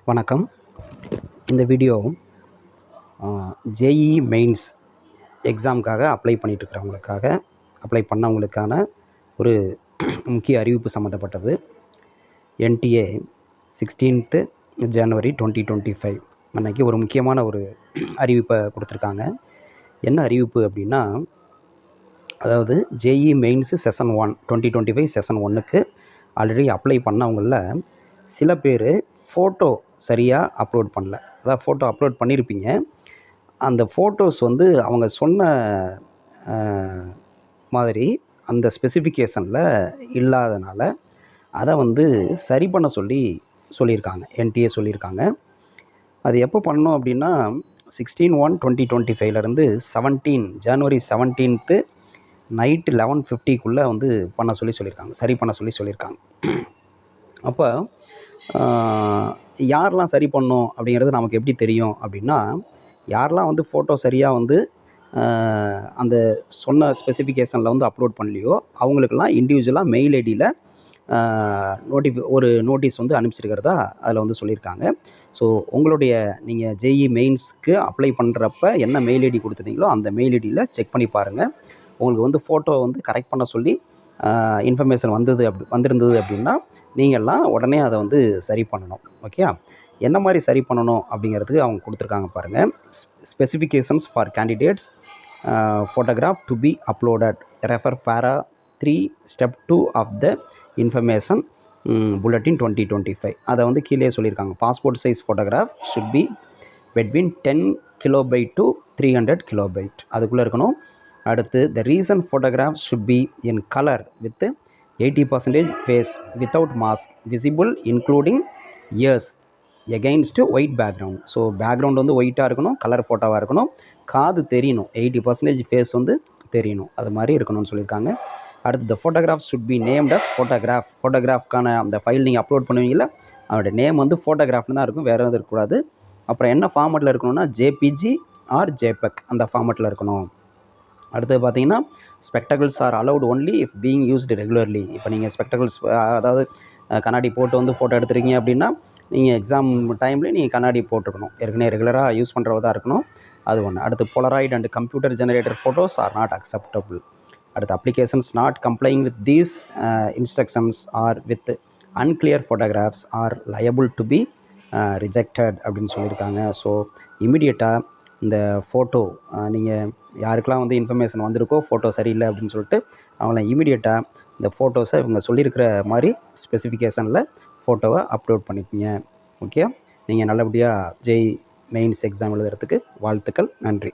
வணக்கம். இந்த video JEE mains எக்ஸாமுக்காக apply பண்ணவங்களுக்கான ஒரு முக்கிய அறிவிப்பு சம்மந்தப்பட்டது. என்டிஏ 16th January 2025 அன்றைக்கி ஒரு முக்கியமான ஒரு அறிவிப்பை கொடுத்துருக்காங்க. என்ன அறிவிப்பு அப்படின்னா, அதாவது ஜேஇஇ மெயின்ஸு செஷன் 1 2025 செஷன் 1க்கு ஆல்ரெடி அப்ளை பண்ணவங்களில் சில பேர் ஃபோட்டோ சரியாக அப்லோட் பண்ணல. அதாவது ஃபோட்டோ அப்லோட் பண்ணியிருப்பீங்க. அந்த ஃபோட்டோஸ் வந்து அவங்க சொன்ன மாதிரி அந்த ஸ்பெசிஃபிகேஷனில் இல்லாதனால அதை வந்து சரி பண்ண சொல்லியிருக்காங்க. என்டிஏ சொல்லியிருக்காங்க. அது எப்போ பண்ணணும் அப்படின்னா 16/1/2025 January 17th நைட்டு 11:50க்குள்ளே வந்து சொல்லியிருக்காங்க. சரி பண்ண சொல்லியிருக்காங்க. அப்போ யாரெலாம் சரி பண்ணணும் அப்படிங்கிறது நமக்கு எப்படி தெரியும் அப்படின்னா, யாரெலாம் வந்து ஃபோட்டோ சரியாக வந்து அந்த சொன்ன ஸ்பெசிஃபிகேஷனில் வந்து அப்லோட் பண்ணலையோ அவங்களுக்கெல்லாம் இண்டிவிஜுவலாக மெயில் ஐடியில் ஒரு நோட்டீஸ் வந்து அனுப்பிச்சிருக்கிறதா அதில் வந்து சொல்லியிருக்காங்க. ஸோ உங்களுடைய நீங்கள் ஜேஇஇ மெயின்ஸ்க்கு அப்ளை பண்ணுறப்ப என்ன மெயில் ஐடி கொடுத்துருந்தீங்களோ அந்த மெயில் ஐடியில் செக் பண்ணி பாருங்கள். உங்களுக்கு வந்து ஃபோட்டோ வந்து கரெக்ட் பண்ண சொல்லி இன்ஃபர்மேஷன் வந்திருந்தது அப்படின்னா நீங்கள்லாம் உடனே அதை வந்து சரி பண்ணணும். ஓகே, என்ன மாதிரி சரி பண்ணணும் அப்படிங்கிறதுக்கு அவங்க கொடுத்துருக்காங்க பாருங்கள். Specifications for candidates photograph to be uploaded refer para 3 step 2 of the information bulletin 2025. அதை வந்து கீழே சொல்லியிருக்காங்க. Passport size photograph should be between 10 KB to 300 KB அதுக்குள்ளே இருக்கணும். அடுத்து the recent photograph should be in colour with 80% face without mask visible including ears against white background. So background வந்து ஒயிட்டாக இருக்கணும், கலர் ஃபோட்டோவாக இருக்கணும், காது தெரியணும், 80% ஃபேஸ் வந்து தெரியணும், அது மாதிரி இருக்கணும்னு சொல்லியிருக்காங்க. அடுத்து the photograph should be named as ஃபோட்டோகிராஃப்கான அந்த ஃபைல் நீங்கள் அப்லோட் பண்ணுவீங்களா அதோட நேம் வந்து ஃபோட்டோகிராஃப்னு தான் இருக்கும், வேறு எதுவும் இருக்கக்கூடாது. அப்புறம் என்ன ஃபார்மெட்டில் இருக்கணும்னா ஜேபிஜி ஆர் ஜேபெக் அந்த ஃபார்மெட்டில் இருக்கணும். அடுத்தது பார்த்தீங்கன்னா spectacles R allowed only if being used regularly. இப்போ நீங்கள் ஸ்பெக்டகிள்ஸ் அதாவது கண்ணாடி போட்டு வந்து ஃபோட்டோ எடுத்துருக்கீங்க அப்படின்னா நீங்கள் எக்ஸாம் டைம்லேயே நீங்கள் கண்ணாடி போட்டுருக்கணும், ஏற்கனவே ரெகுலராக யூஸ் பண்ணுறதா இருக்கணும். அது ஒன்று. அடுத்து Polaroid and computer generator photos are not acceptable. அடுத்து applications not complying with these instructions or with unclear photographs are liable to be rejected அப்படின்னு சொல்லியிருக்காங்க. ஸோ இமிடியேட்டாக இந்த ஃபோட்டோ நீங்கள் யாருக்கெல்லாம் வந்து இன்ஃபர்மேஷன் வந்திருக்கோ ஃபோட்டோ சரியில்லை அப்படின்னு சொல்லிட்டு அவங்கள இமிடியேட்டாக இந்த ஃபோட்டோஸை இவங்க சொல்லியிருக்கிற மாதிரி ஸ்பெசிஃபிகேஷனில் ஃபோட்டோவை அப்லோட் பண்ணிக்கோங்க. ஓகே, நீங்கள் நல்லபடியாக ஜேஇஇ மெயின்ஸ் எக்ஸாம் எழுதுறதுக்கு வாழ்த்துக்கள். நன்றி.